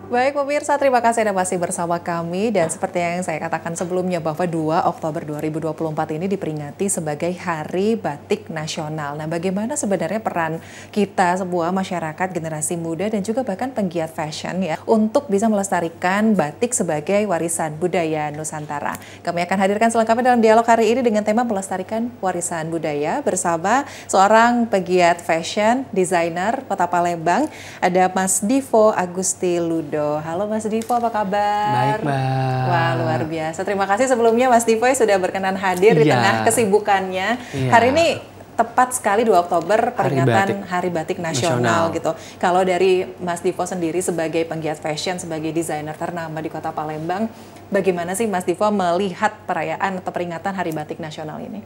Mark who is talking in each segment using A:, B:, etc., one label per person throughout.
A: Baik pemirsa, terima kasih Anda masih bersama kami dan seperti yang saya katakan sebelumnya bahwa 2 Oktober 2024 ini diperingati sebagai Hari Batik Nasional. Nah, bagaimana sebenarnya peran kita sebuah masyarakat generasi muda dan juga bahkan penggiat fashion ya untuk bisa melestarikan batik sebagai warisan budaya Nusantara. Kami akan hadirkan selengkapnya dalam dialog hari ini dengan tema melestarikan warisan budaya bersama seorang pegiat fashion, desainer Kota Palembang, ada Mas Divo Agusti Ludo. Halo Mas Divo, apa kabar?
B: Baik, Mbak.
A: Wah, luar biasa. Terima kasih sebelumnya Mas Divo sudah berkenan hadir di tengah kesibukannya. Hari ini tepat sekali 2 Oktober peringatan Hari Batik Nasional gitu. Kalau dari Mas Divo sendiri sebagai penggiat fashion, sebagai desainer ternama di Kota Palembang, bagaimana sih Mas Divo melihat perayaan atau peringatan Hari Batik Nasional ini?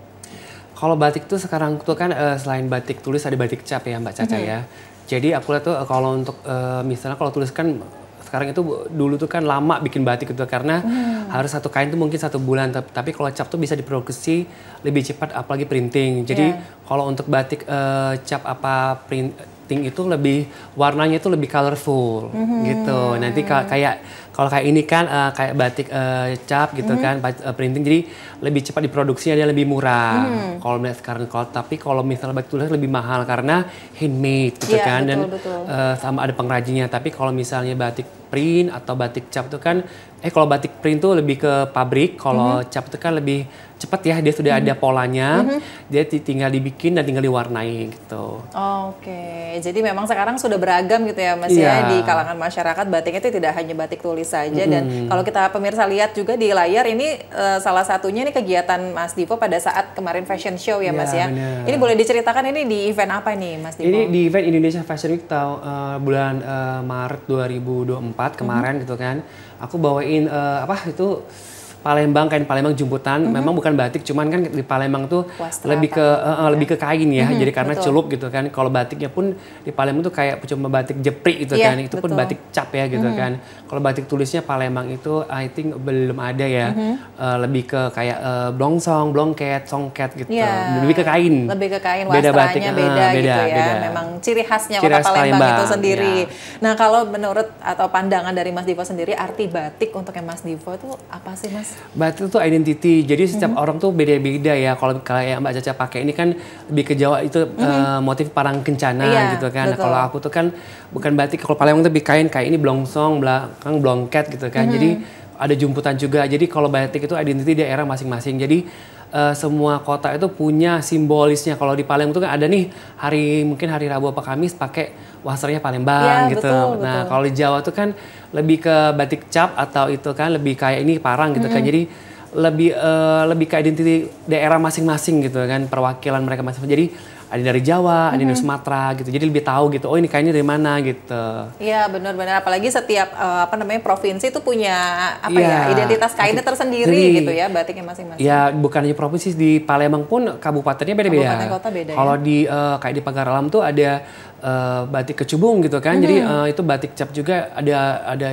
B: Kalau batik tuh sekarang tuh kan selain batik tulis ada batik cap ya Mbak Caca ya. Jadi aku lihat tuh kalau untuk misalnya kalau tulis kan sekarang itu dulu tuh kan lama bikin batik gitu karena harus satu kain tuh mungkin 1 bulan, tapi kalau cap tuh bisa diproduksi lebih cepat apalagi printing. Jadi kalau untuk batik cap apa printing itu lebih warnanya itu lebih colorful gitu. Nanti kalau kayak ini kan kayak batik cap gitu kan printing, jadi lebih cepat diproduksinya, dia lebih murah. Kalau melihat sekarang tapi kalau misalnya batik tulis lebih mahal karena handmade gitu kan, dan sama ada pengrajinnya. Tapi kalau misalnya batik print atau batik cap itu kan kalau batik print tuh lebih ke pabrik, kalau cap itu kan lebih cepat ya, dia sudah ada polanya, dia tinggal dibikin dan tinggal diwarnai gitu.
A: Oke, jadi memang sekarang sudah beragam gitu ya Mas ya, di kalangan masyarakat batik itu tidak hanya batik tulis saja. Dan kalau kita pemirsa lihat juga di layar ini salah satunya ini kegiatan Mas Divo pada saat kemarin fashion show ya Mas ya.
B: Bener.
A: Ini boleh diceritakan ini di event apa nih Mas Divo?
B: Ini di event Indonesia Fashion Week bulan Maret 2024 kemarin gitu kan. Aku bawain kain Palembang jumputan. Memang bukan batik, cuman kan di Palembang tuh lebih ke kain ya. Jadi karena celup gitu kan. Kalau batiknya pun di Palembang tuh kayak cuma batik jeprik gitu kan. Itu pun batik cap ya gitu kan. Kalau batik tulisnya Palembang itu I think belum ada ya. Lebih ke kayak blongsong, blongket, songket gitu. Lebih ke kain.
A: Lebih ke kain, wastranya beda gitu ya. Memang ciri khasnya Kota Palembang itu sendiri. Nah, kalau menurut atau pandangan dari Mas Divo sendiri, arti batik untuk yang Mas Divo itu apa sih Mas?
B: Batik itu identity, jadi setiap orang tuh beda-beda ya. Kalau kayak Mbak Caca pakai ini kan lebih ke Jawa itu motif parang kencana gitu kan. Nah, kalau aku tuh kan bukan batik, kalau Palembang tuh lebih kain kayak ini blongsong, belakang blongket gitu kan. Jadi ada jumputan juga. Jadi kalau batik itu identity daerah masing-masing. Jadi semua kota itu punya simbolisnya. Kalau di Palembang tuh kan ada nih mungkin hari Rabu apa Kamis pakai wastranya Palembang gitu. Nah, kalau di Jawa tuh kan lebih ke batik cap atau itu kan lebih kayak ini parang gitu kan. Jadi lebih ke identiti daerah masing-masing gitu kan, perwakilan mereka masing-masing. Jadi ada dari Jawa, ada dari Sumatera gitu. Jadi lebih tahu gitu. Oh, ini kainnya dari mana gitu.
A: Iya, benar-benar. Apalagi setiap provinsi itu punya identitas kainnya tersendiri gitu ya, batiknya masing-masing.
B: Ya, bukan hanya provinsi, di Palembang pun kabupatennya beda-beda.
A: Kabupaten kota beda.
B: Kalau di kayak di Pagar Alam tuh ada batik kecubung gitu kan. Jadi itu batik cap juga, ada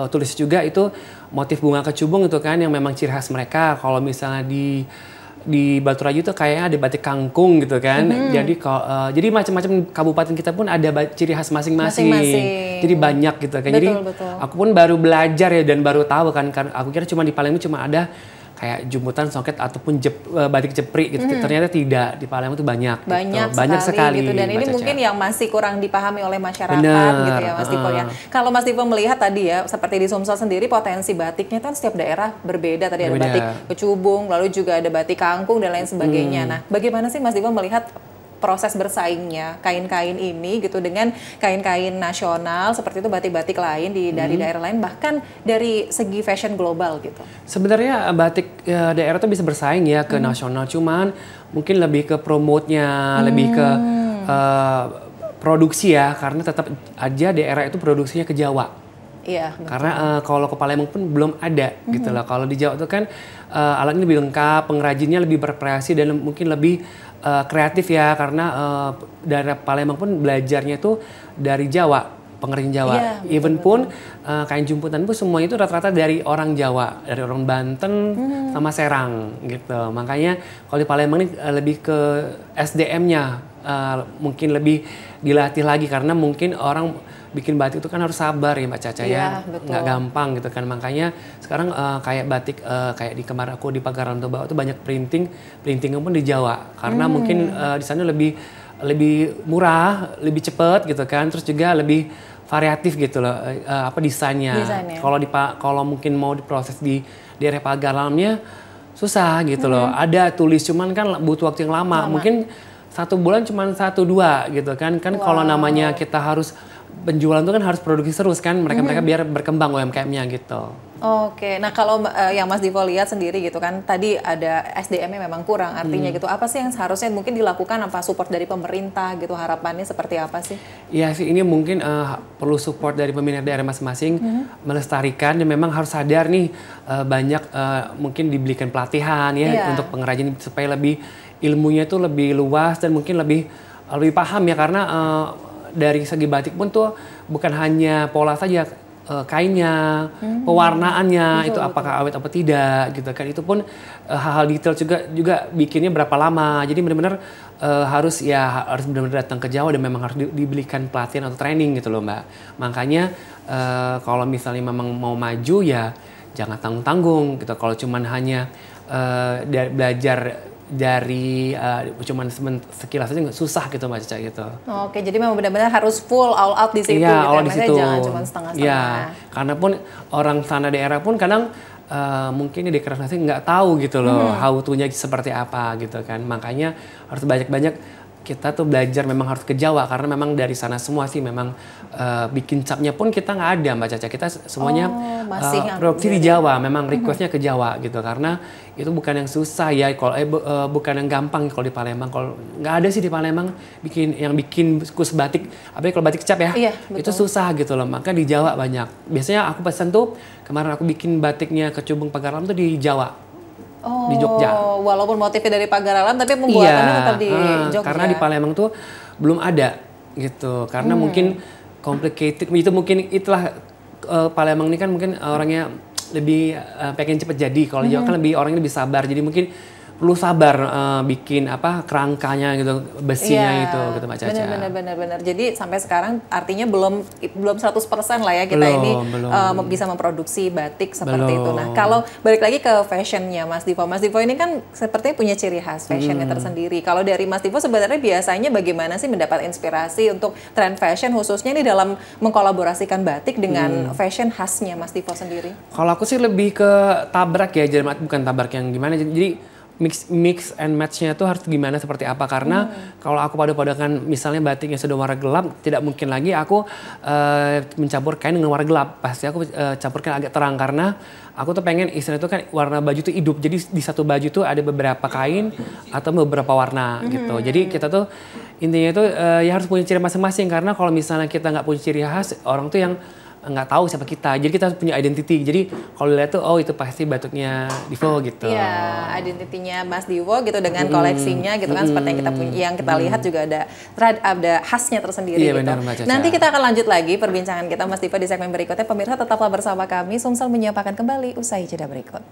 B: tulis juga itu motif bunga kecubung itu kan yang memang ciri khas mereka. Kalau misalnya di Batu Rajo tuh kayaknya ada batik kangkung gitu kan. Jadi macam-macam kabupaten kita pun ada ciri khas masing-masing. Jadi banyak gitu kan. Jadi aku pun baru belajar ya dan baru tahu kan aku kira cuma di Palembang cuma ada kayak jumputan, songket ataupun batik jeprik gitu. Ternyata tidak, di Palembang itu banyak sekali gitu.
A: Dan ini mungkin yang masih kurang dipahami oleh masyarakat gitu ya Mas Divo ya. Kalau Mas Divo melihat tadi ya, seperti di Sumsel sendiri potensi batiknya kan setiap daerah berbeda. Tadi ada batik kecubung, lalu juga ada batik kangkung dan lain sebagainya. Nah, bagaimana sih Mas Divo melihat proses bersaingnya kain-kain ini gitu dengan kain-kain nasional seperti itu, batik-batik lain dari daerah lain, bahkan dari segi fashion global gitu? Sebenarnya
B: batik daerah tuh bisa bersaing ya ke nasional, cuman mungkin lebih ke promote-nya, lebih ke produksi ya, karena tetap aja daerah itu produksinya ke Jawa.
A: Iya, betul.
B: Karena kalau ke Palembang pun belum ada gitu lah. Kalau di Jawa itu kan alatnya lebih lengkap, pengrajinnya lebih bervariasi dan mungkin lebih kreatif ya, karena daerah Palembang pun belajarnya tuh dari Jawa, pengrajin Jawa. Even pun kain jumputan pun semuanya itu rata-rata dari orang Jawa, dari orang Banten sama Serang gitu. Makanya kalau di Palembang ini lebih ke SDM-nya mungkin lebih dilatih lagi karena mungkin orang bikin batik itu kan harus sabar ya Mbak Caca ya, nggak gampang gitu kan. Makanya sekarang kayak batik kayak di kemarin aku di Pagalan Toba itu banyak printingnya pun di Jawa karena mungkin di sana lebih murah, lebih cepat gitu kan, terus juga lebih variatif gitu loh desainnya. Kalau mungkin mau diproses di area Pagalannya susah gitu loh. Ada tulis cuman kan butuh waktu yang lama. Mungkin 1 bulan cuman 1-2 gitu kan. Kalau namanya kita harus penjualan itu kan harus produksi terus kan, mereka biar berkembang UMKM-nya gitu.
A: Oke, nah kalau yang Mas Divo lihat sendiri gitu kan, tadi ada SDM-nya memang kurang, artinya gitu, apa sih yang seharusnya mungkin dilakukan, apa support dari pemerintah gitu, harapannya seperti apa sih?
B: Iya sih, ini mungkin perlu support dari pemerintah daerah masing-masing, melestarikan, dan memang harus sadar nih, banyak mungkin diberikan pelatihan ya untuk pengrajin supaya lebih ilmunya itu lebih luas dan mungkin lebih paham ya, karena dari segi batik pun tuh bukan hanya pola saja, kainnya, pewarnaannya itu apakah awet apa tidak gitu kan, itu pun hal-hal detail juga bikinnya berapa lama. Jadi benar-benar harus benar-benar datang ke Jawa dan memang harus diberikan pelatihan atau training gitu loh Mbak. Makanya kalau misalnya memang mau maju ya jangan tanggung-tanggung gitu. Kalau cuman hanya belajar dari cuman sekilas aja nggak, susah gitu Mbak Caca gitu.
A: Oke, jadi memang benar-benar harus full all out di situ
B: gitu.
A: Ya, di situ. Jangan cuma setengah-setengah.
B: Ya, karena pun orang sana daerah pun kadang mungkin di keras nggak tahu gitu loh how to-nya seperti apa gitu kan. Makanya harus banyak-banyak kita tuh belajar, memang harus ke Jawa karena memang dari sana semua sih memang bikin capnya pun kita nggak ada Mbak Caca, kita semuanya produksi di Jawa, memang requestnya ke Jawa gitu karena itu bukan yang susah ya, kalau bukan yang gampang kalau di Palembang. Kalau nggak ada sih di Palembang bikin kus batik, apalagi kalau batik cap ya, itu susah gitu loh. Maka di Jawa banyak. Biasanya aku pesan tuh, kemarin aku bikin batiknya Kecubung Pagalan tuh di Jawa. Di Jogja.
A: Walaupun motifnya dari Pagaralan tapi pembuatannya tetap di Jogja.
B: Karena di Palembang tuh belum ada gitu. Karena mungkin complicated, itu mungkin itulah Palembang ini kan mungkin orangnya lebih pengen cepet jadi. Kalau di Jawa kan orangnya lebih sabar. Jadi mungkin perlu sabar bikin kerangkanya gitu, besinya gitu Mbak Caca.
A: Benar. Jadi sampai sekarang artinya belum 100% lah ya kita bisa memproduksi batik seperti itu. Nah, kalau balik lagi ke fashionnya Mas Divo. Mas Divo ini kan sepertinya punya ciri khas fashionnya tersendiri. Kalau dari Mas Divo sebenarnya biasanya bagaimana sih mendapat inspirasi untuk tren fashion, khususnya ini dalam mengkolaborasikan batik dengan fashion khasnya Mas Divo sendiri?
B: Kalau aku sih lebih ke tabrak ya, jadi bukan tabrak yang gimana. Jadi mix and match-nya tuh harus gimana, seperti apa. Karena kalau aku padukan misalnya batiknya sudah warna gelap, tidak mungkin lagi aku mencampur kain dengan warna gelap. Pasti aku campurkan agak terang, karena aku tuh pengen istilah itu kan warna baju tuh hidup. Jadi di satu baju tuh ada beberapa kain atau beberapa warna gitu. Jadi kita tuh intinya tuh ya harus punya ciri masing-masing, karena kalau misalnya kita nggak punya ciri khas, orang tuh yang nggak tahu siapa kita. Jadi kita harus punya identity. Jadi kalau dilihat tuh, oh itu pasti batiknya Divo gitu.
A: Iya, identitinya Mas Divo gitu dengan koleksinya gitu kan, seperti yang kita punya, yang kita lihat juga ada khasnya tersendiri gitu.
B: Benar,
A: nanti kita akan lanjut lagi perbincangan kita Mas Divo di segmen berikutnya. Pemirsa tetaplah bersama kami. Sumsel menyiapkan kembali usai jeda berikut.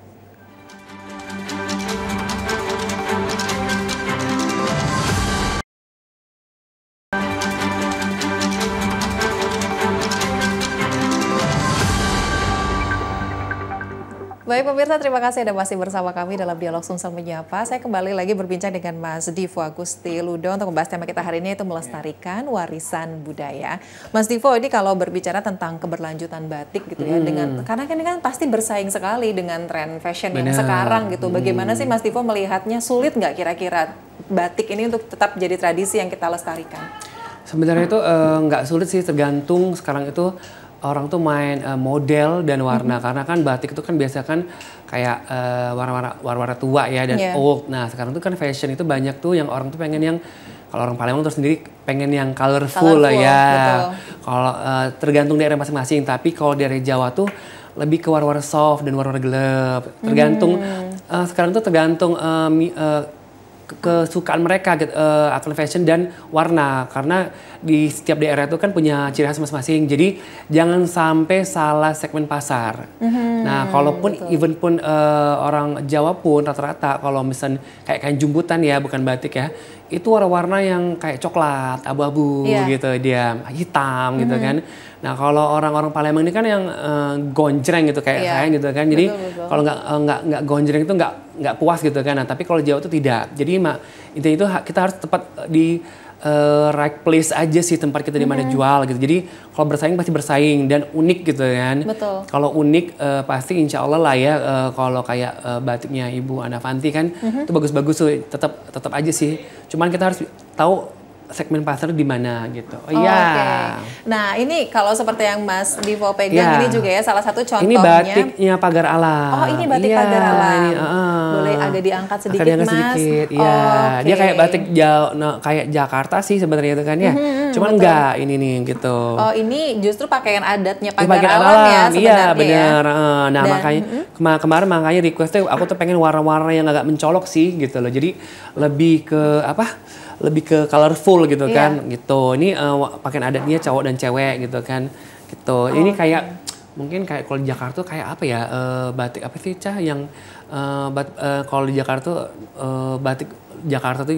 A: Baik pemirsa, terima kasih Anda masih bersama kami dalam Dialog Sumsel Menyapa. Saya kembali lagi berbincang dengan Mas Divo Agusti Ludo untuk membahas tema kita hari ini, yaitu melestarikan warisan budaya. Mas Divo, ini kalau berbicara tentang keberlanjutan batik gitu ya, karena ini kan pasti bersaing sekali dengan tren fashion yang sekarang gitu. Bagaimana sih Mas Divo melihatnya, sulit nggak kira-kira batik ini untuk tetap jadi tradisi yang kita lestarikan?
B: Sebenarnya itu nggak sulit sih, tergantung sekarang itu orang tuh main model dan warna. Karena kan batik itu kan biasa kan kayak warna-warna tua ya dan old. Nah sekarang tuh kan fashion itu banyak tuh yang orang tuh pengen yang, kalau orang Palembang terus sendiri pengen yang colorful lah ya. Kalau tergantung daerah masing-masing. Tapi kalau dari Jawa tuh lebih ke warna-warna soft dan warna-warna gelap. Tergantung sekarang tuh tergantung kesukaan mereka akan fashion dan warna, karena di setiap daerah itu kan punya ciri khas masing-masing. Jadi jangan sampai salah segmen pasar. Nah, kalaupun even pun orang Jawa pun rata-rata kalau misalnya kayak kain jumbutan ya, bukan batik ya, itu warna-warna yang kayak coklat, abu-abu gitu, dia hitam gitu kan. Nah kalau orang-orang Palembang ini kan yang gonjreng gitu kayak saya gitu kan. Jadi kalau nggak gonjreng itu nggak puas gitu kan. Nah tapi kalau Jawa itu tidak. Jadi intinya itu kita harus tepat di right place aja sih tempat kita di mana jual gitu. Jadi kalau bersaing pasti bersaing dan unik gitu kan.
A: Betul.
B: Kalau unik pasti insya Allah lah ya. Kalau kayak batiknya Ibu Ana Fanti kan itu bagus-bagus tuh. Tetap aja sih. Cuman kita harus tahu segmen pasar di mana gitu.
A: Okay. Nah ini kalau seperti yang Mas Divo pegang ini juga ya salah satu contohnya.
B: Ini batiknya Pagar Alam.
A: Oh ini batik Pagar Alam. Boleh agak diangkat sedikit Mas.
B: Sedikit, dia kayak batik kayak Jakarta sih sebenarnya itu kan ya. Cuman enggak ini nih gitu.
A: Oh ini justru pakaian adatnya Pagar Alam ya sebenarnya.
B: Iya benar. Nah makanya kemarin makanya requestnya aku tuh pengen warna-warna yang agak mencolok sih gitu loh. Jadi lebih ke lebih ke colorful gitu kan gitu. Ini pakaian adatnya cowok dan cewek gitu kan gitu. Ini kayak mungkin kayak kalau di Jakarta kayak apa ya batik apa sih Cah yang kalau di Jakarta batik Jakarta tuh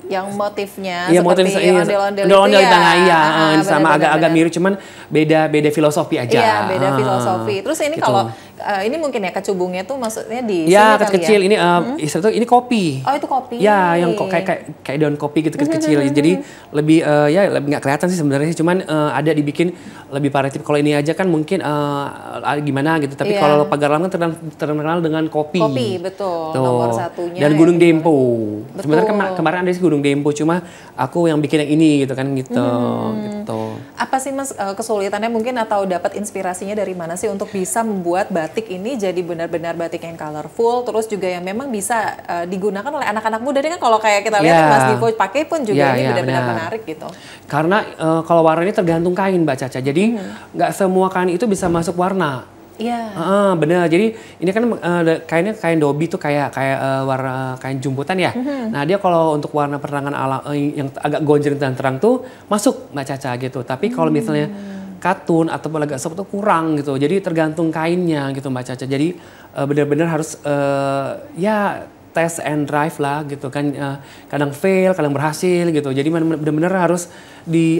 A: yang motifnya
B: seperti ondel-ondel di tengah sama agak-agak mirip cuman beda filosofi aja.
A: Iya, beda filosofi. Terus ini gitu. Kalau ini mungkin ya kecubungnya tuh maksudnya di
B: sini
A: kecil
B: kali ya. Ini kopi.
A: Oh, itu kopi.
B: Ya, yang kayak daun kopi gitu kecil. Jadi lebih lebih nggak kelihatan sih sebenarnya sih, cuman ada dibikin lebih variatif. Kalau ini aja kan mungkin gimana gitu. Tapi kalau Pagar Alam kan terkenal dengan kopi.
A: Kopi, betul. Tuh. Nomor satunya.
B: Dan Gunung Dempo. Sebenarnya kemarin ada sih Gunung Dempo, cuma aku yang bikin yang ini gitu kan gitu.
A: Apa sih Mas kesulitannya mungkin atau dapat inspirasinya dari mana sih untuk bisa membuat batik ini jadi benar-benar batik yang colorful, terus juga yang memang bisa digunakan oleh anak-anak muda. Ini kan kalau kayak kita lihat Mas Divo pakai pun juga ini benar-benar menarik gitu.
B: Karena kalau warna ini tergantung kain Mbak Caca. Jadi nggak semua kain itu bisa masuk warna.
A: Iya.
B: Benar. Jadi ini kan kainnya kain dobi tuh kayak warna kain jumputan ya. Nah dia kalau untuk warna penerangan alam yang agak gonjreng dan terang tuh masuk Mbak Caca gitu. Tapi kalau misalnya katun atau agak soft tuh kurang gitu. Jadi tergantung kainnya gitu Mbak Caca. Jadi benar-benar harus test and drive lah gitu kan. Kadang fail, kadang berhasil gitu. Jadi benar-benar harus di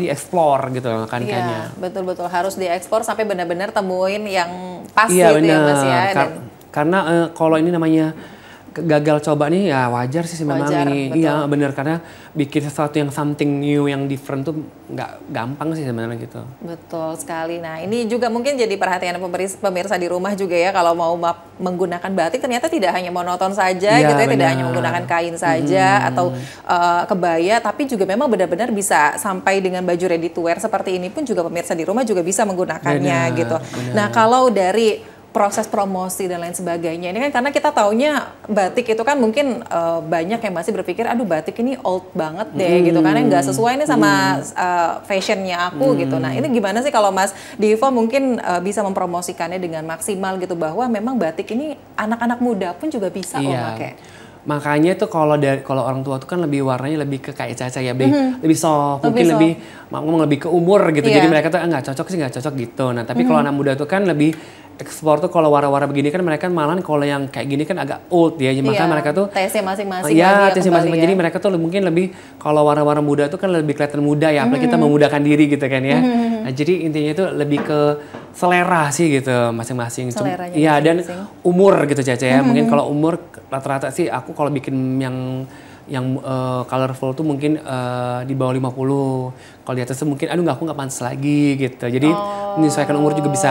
B: explore gitu kan kayaknya.
A: Betul-betul harus diekspor sampai benar-benar temuin yang pas gitu ya Mas ya.
B: Karena kalau ini namanya gagal coba nih ya wajar sih memang ini. Betul. Iya benar, karena bikin sesuatu yang something new, yang different tuh nggak gampang sih sebenarnya gitu.
A: Betul sekali. Nah ini juga mungkin jadi perhatian pemirsa di rumah juga ya, kalau mau menggunakan batik ternyata tidak hanya monoton saja gitu ya, tidak hanya menggunakan kain saja atau kebaya, tapi juga memang benar-benar bisa sampai dengan baju ready to wear seperti ini pun juga pemirsa di rumah juga bisa menggunakannya gitu. Nah kalau dari proses promosi dan lain sebagainya ini kan karena kita taunya batik itu kan mungkin banyak yang masih berpikir aduh batik ini old banget deh gitu kan, nggak sesuai nih sama fashionnya aku gitu. Nah ini gimana sih kalau Mas Divo mungkin bisa mempromosikannya dengan maksimal gitu, bahwa memang batik ini anak-anak muda pun juga bisa pakai.
B: Makanya tuh kalau orang tua tuh kan lebih warnanya lebih ke kayak Caca ya, lebih soft, mungkin ngomong lebih ke umur gitu. Jadi mereka tuh nggak cocok gitu. Nah tapi kalau anak muda tuh kan lebih ekspor tuh kalau warna-warna begini kan mereka malah kalau yang kayak gini kan agak old ya. Maka mereka tuh
A: tesnya masing-masing.
B: Tesnya masing-masing. Jadi mereka tuh mungkin lebih kalau warna-warna muda tuh kan lebih kelihatan muda ya. Apalagi kita memudahkan diri gitu kan ya. Nah jadi intinya tuh lebih ke selera sih gitu masing-masing. Iya dan umur gitu Caca ya. Mungkin kalau umur rata-rata sih aku kalau bikin yang colorful tuh mungkin di bawah 50. Kalau di atas tuh mungkin aku nggak pantas lagi gitu. Jadi menyesuaikan umur juga bisa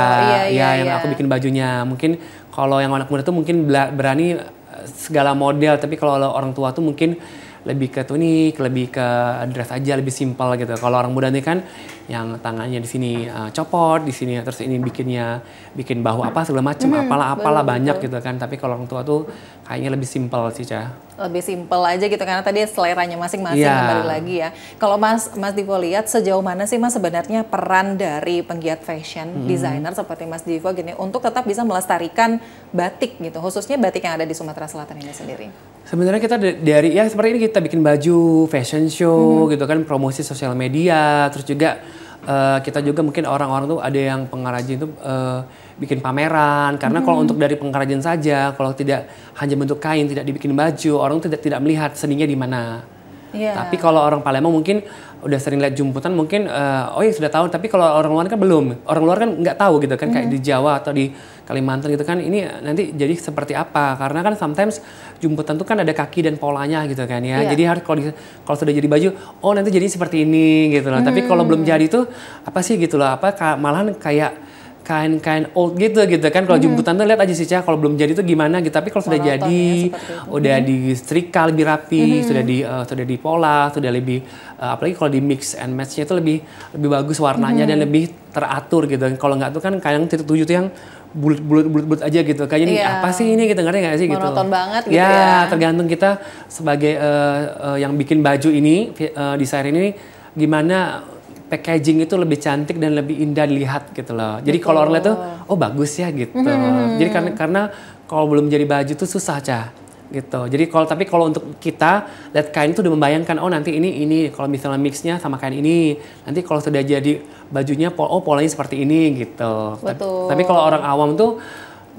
B: aku bikin bajunya. Mungkin kalau yang anak muda tuh mungkin berani segala model, tapi kalau orang tua tuh mungkin lebih ke tunik, lebih ke dress aja, lebih simpel gitu. Kalau orang muda nih kan yang tangannya di sini copot, di sini terus ini bikin bahu apa segala macam, apalah banyak gitu kan. Tapi kalau orang tua tuh kayaknya lebih simpel sih Cah.
A: Lebih simpel aja gitu karena tadi seleranya masing-masing kembali lagi ya. Kalau Mas Divo lihat sejauh mana sih Mas sebenarnya peran dari penggiat fashion designer seperti Mas Divo gini untuk tetap bisa melestarikan batik gitu, khususnya batik yang ada di Sumatera Selatan ini sendiri?
B: Sebenarnya kita dari seperti ini kita bikin baju, fashion show gitu kan, promosi sosial media, terus juga kita juga mungkin orang-orang tuh ada yang pengrajin tuh bikin pameran, karena kalau untuk dari pengrajin saja, kalau tidak hanya bentuk kain, tidak dibikin baju, orang tidak melihat seninya di mana. Tapi kalau orang Palembang mungkin udah sering lihat jumputan, mungkin oh ya sudah tahu. Tapi kalau orang luar kan belum. Orang luar kan nggak tahu gitu kan, kayak di Jawa atau di Kalimantan gitu kan. Ini nanti jadi seperti apa? Karena kan sometimes jumputan tuh kan ada kaki dan polanya gitu kan ya. Jadi harus kalau sudah jadi baju, oh nanti jadi seperti ini gitu loh. Tapi kalau belum jadi tuh apa sih gitu loh? Malahan kayak kain-kain old gitu kan. Kalau jumputan tuh lihat aja sih Cah, kalau belum jadi tuh gimana gitu. Tapi kalau sudah jadi, udah disetrika lebih rapi, sudah dipola, sudah lebih apalagi kalau di mix and match-nya itu lebih bagus warnanya dan lebih teratur gitu. Kalau nggak tuh kan kadang titik tujuh tuh yang bulat aja gitu. Kayaknya ini apa sih ini gitu, ngerti nggak sih gitu.
A: Monoton banget gitu
B: ya. Tergantung kita sebagai yang bikin baju ini, desainer ini gimana packaging itu lebih cantik dan lebih indah dilihat gitu loh. Jadi kalau orang lihat tuh, oh bagus ya gitu. Jadi karena kalau belum jadi baju tuh susah Cah gitu. Jadi kalau untuk kita lihat kain itu udah membayangkan, oh nanti ini kalau misalnya mixnya sama kain ini, nanti kalau sudah jadi bajunya polanya seperti ini gitu. Tapi kalau orang awam tuh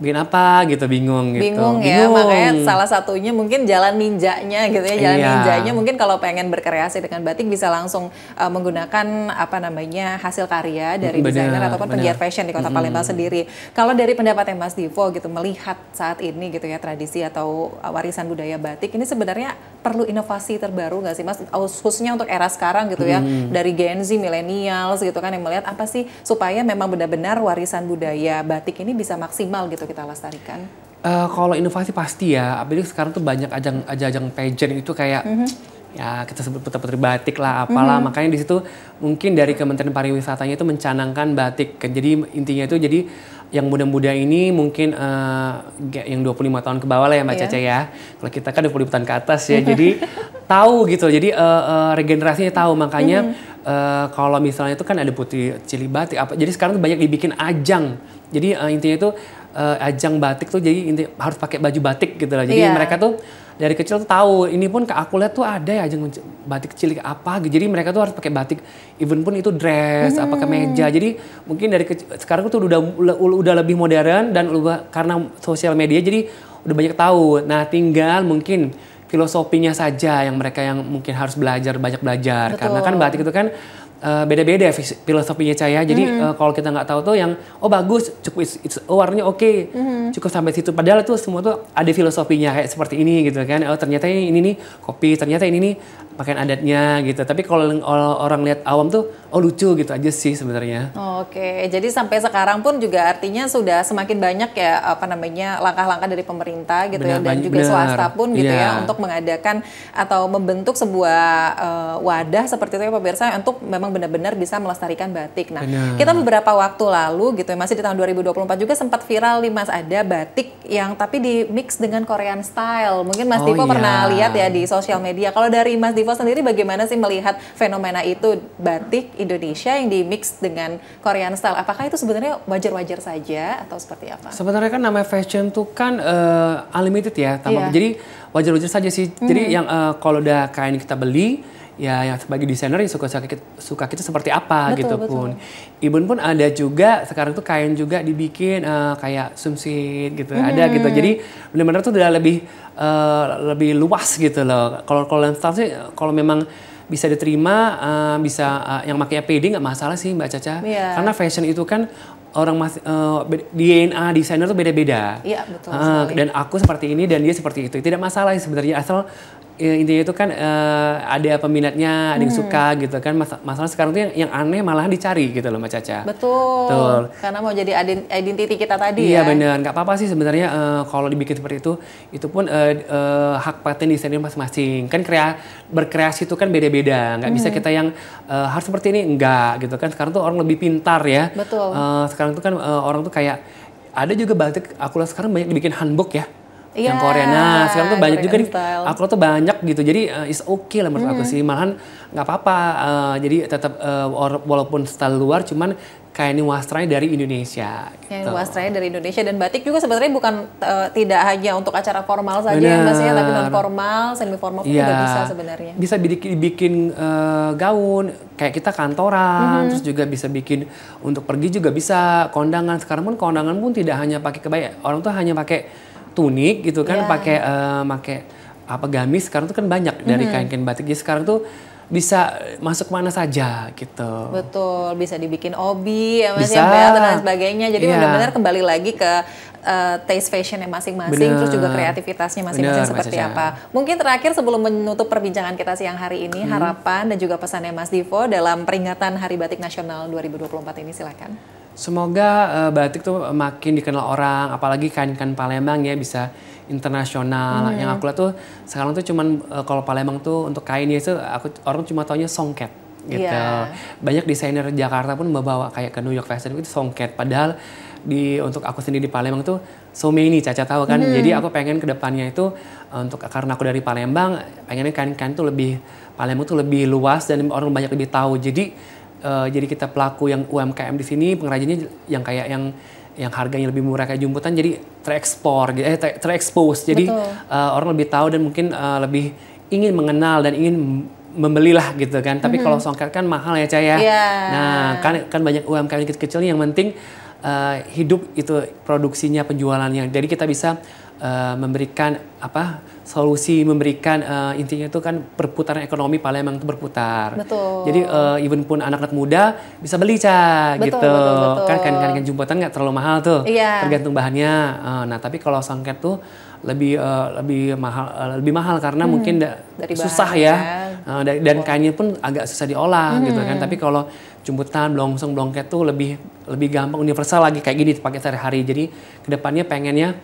B: bikin apa gitu, bingung gitu.
A: Bingung ya, makanya salah satunya mungkin jalan ninjanya gitu ya. Jalan ninjanya mungkin kalau pengen berkreasi dengan batik bisa langsung menggunakan apa namanya hasil karya dari desainer ataupun penggiat fashion di Kota Palembang sendiri. Kalau dari pendapatnya Mas Divo gitu, melihat saat ini gitu ya tradisi atau warisan budaya batik ini sebenarnya perlu inovasi terbaru nggak sih Mas? Khususnya untuk era sekarang gitu ya, dari Gen Z, millennials gitu kan, yang melihat apa sih supaya memang benar-benar warisan budaya batik ini bisa maksimal gitu kita lestarikan?
B: Kalau inovasi pasti ya, apalagi sekarang tuh banyak ajang pageant itu kayak ya kita sebut putra-putri batik lah apalah, makanya di situ mungkin dari Kementerian Pariwisatanya itu mencanangkan batik. Jadi intinya itu jadi yang muda-muda ini mungkin yang 25 tahun ke bawah lah ya Mbak Caca ya. Kalau kita kan 25 tahun ke atas ya, jadi tahu gitu. Jadi regenerasinya tahu, makanya kalau misalnya itu kan ada putri cilik batik jadi sekarang tuh banyak dibikin ajang. Jadi intinya itu ajang batik tuh jadi harus pakai baju batik gitu lah. Jadi mereka tuh dari kecil tuh tahu. Ini pun aku lihat tuh ada ya ajang batik cilik apa gitu. Jadi mereka tuh harus pakai batik, even pun itu dress, apa kemeja. Jadi mungkin dari sekarang tuh udah lebih modern dan karena sosial media jadi udah banyak tahu. Nah, tinggal mungkin filosofinya saja yang mereka yang mungkin harus banyak belajar. Karena kan batik itu kan beda-beda filosofinya Caya. Jadi kalau kita nggak tahu tuh yang bagus cukup warnanya oke, cukup sampai situ. Padahal itu semua tuh ada filosofinya kayak seperti ini gitu kan. Oh ternyata ini nih kopi, ternyata ini nih pakaian adatnya gitu. Tapi kalau orang lihat awam tuh lucu gitu aja sih sebenarnya.
A: Oke, jadi sampai sekarang pun juga artinya sudah semakin banyak ya apa namanya langkah-langkah dari pemerintah gitu ya, dan juga swasta pun gitu ya untuk mengadakan atau membentuk sebuah wadah seperti itu ya pemirsa untuk memang benar-benar bisa melestarikan batik. Nah, kita beberapa waktu lalu gitu ya, masih di tahun 2024 juga sempat viral nih Mas, ada batik yang tapi di mix dengan Korean style. Mungkin Mas Divo pernah lihat ya di sosial media. Kalau dari Mas Divo sendiri bagaimana sih melihat fenomena itu, batik Indonesia yang di mix dengan Korean style? Apakah itu sebenarnya wajar-wajar saja atau seperti apa? Sebenarnya
B: kan namanya fashion tuh kan unlimited ya, jadi wajar-wajar saja sih. Jadi yang kalau udah kain kita beli, ya yang sebagai desainer yang suka kita seperti apa gitu pun. Even pun ada juga sekarang tuh kain juga dibikin kayak sumsit gitu, ada gitu. Jadi benar-benar tuh udah lebih luas gitu loh. Kalau style sih kalau memang bisa diterima, bisa yang makanya pede nggak masalah sih Mbak Caca. Karena fashion itu kan orang DNA desainer tuh beda-beda.
A: Iya, betul.
B: Dan aku seperti ini dan dia seperti itu. Tidak masalah sebenarnya, asal intinya itu kan ada peminatnya, ada yang suka gitu kan. Masalah sekarang tuh yang aneh malahan dicari gitu loh Mbak Caca.
A: Betul. Karena mau jadi identiti kita tadi
B: ya. Iya benar, nggak apa-apa sih sebenarnya kalau dibikin seperti itu pun hak paten desainer masing-masing. Kan berkreasi itu kan beda-beda, nggak bisa kita yang harus seperti ini, enggak gitu kan. Sekarang tuh orang lebih pintar ya.
A: Betul.
B: Sekarang tuh kan orang tuh kayak ada juga batik, aku lihat sekarang banyak dibikin handbook ya.
A: Iya,
B: yang Korea. Nah sekarang tuh banyak juga
A: Korean
B: nih,
A: style.
B: aku tuh banyak gitu. Jadi is okay lah menurut aku sih. Malahan nggak apa-apa. Jadi tetap walaupun style luar, cuman kain ini wastranya dari Indonesia.
A: Yang
B: Gitu.
A: wastranya dari Indonesia, dan batik juga sebenarnya bukan tidak hanya untuk acara formal saja ya Mas ya, tapi non formal, semi formal pun juga bisa sebenarnya.
B: Bisa bikin gaun kayak kita kantoran, terus juga bisa bikin untuk pergi juga bisa, kondangan. Sekarang pun kondangan pun tidak hanya pakai kebaya, orang tuh hanya pakai tunik gitu kan, pakai apa gamis. Sekarang tuh kan banyak dari kain-kain batik. Jadi sekarang tuh bisa masuk mana saja gitu.
A: Betul, bisa dibikin obi ya Mas
B: Bisa.
A: ya, belt dan lain sebagainya. Jadi
B: Iya.
A: benar-benar kembali lagi ke taste fashionnya masing-masing, terus juga kreativitasnya masing-masing
B: Bener,
A: seperti
B: Mbak Caca.
A: apa. Mungkin terakhir sebelum menutup perbincangan kita siang hari ini, harapan dan juga pesannya Mas Divo dalam peringatan Hari Batik Nasional 2024 ini, silakan.
B: Semoga batik tuh makin dikenal orang, apalagi kain-kain Palembang ya bisa internasional. Yang aku lihat tuh sekarang tuh cuman kalau Palembang tuh untuk kainnya itu orang cuma taunya songket gitu.
A: Iya.
B: Banyak desainer Jakarta pun membawa kayak ke New York Fashion Week itu songket. Padahal untuk aku sendiri di Palembang tuh so many, Caca tahu kan. Jadi aku pengen ke depannya itu karena aku dari Palembang, pengennya kain-kain tuh Palembang tuh lebih luas dan orang banyak lebih tahu. Jadi kita pelaku yang UMKM di sini, pengrajinnya yang kayak yang harganya lebih murah kayak jumputan, jadi terekspos. Jadi orang lebih tahu dan mungkin lebih ingin mengenal dan ingin membelilah gitu kan. Tapi kalau songket kan mahal ya Caya. Nah kan banyak UMKM kecil-kecil yang penting hidup itu produksinya, penjualannya. Jadi kita bisa memberikan solusi, memberikan intinya itu kan perputaran ekonomi Palembang itu berputar.
A: Betul.
B: Jadi even pun anak-anak muda bisa beli gitu.
A: Betul.
B: Kan kain-kain jumputan nggak terlalu mahal tuh,
A: Iya.
B: tergantung bahannya. Nah tapi kalau songket tuh lebih mahal karena mungkin
A: Dari
B: susah
A: bahannya.
B: ya. Dan kainnya pun agak susah diolah gitu kan. Tapi kalau jumputan, blongsong, blongket tuh lebih gampang, universal lagi kayak gini dipakai sehari-hari. Jadi kedepannya pengennya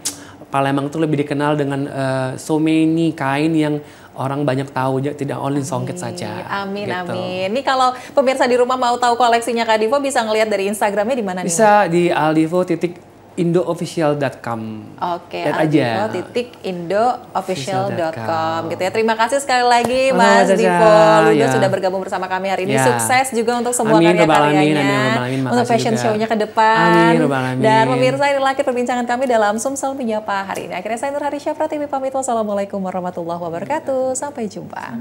B: Palembang tuh lebih dikenal dengan so many kain yang orang banyak tahu, tidak only songket saja.
A: Amin,
B: gitu.
A: amin. Ini kalau pemirsa di rumah mau tahu koleksinya Kak Divo, bisa ngelihat dari Instagramnya di mana nih?
B: Bisa di aldivo.indoofficial.com.
A: Oke,
B: Lihat aja.
A: aldivo.indoofficial.com gitu ya. Terima kasih sekali lagi Mas
B: Caca.
A: Divo Ludo
B: Ya.
A: sudah bergabung bersama kami hari ini.
B: Ya.
A: Sukses juga untuk semua
B: Amin, Rabbal Alamin,
A: karya-karyanya,
B: amin, Rabbal Alamin.
A: untuk
B: Makasih
A: fashion
B: juga.
A: show-nya ke depan.
B: Amin, Rabbal Alamin.
A: Dan pemirsa, inilah akhir perbincangan kami dalam Sumsel Menyapa hari ini. Akhirnya saya Nur Hadi Syafra, TV pamit. Wassalamualaikum warahmatullahi wabarakatuh. Sampai jumpa.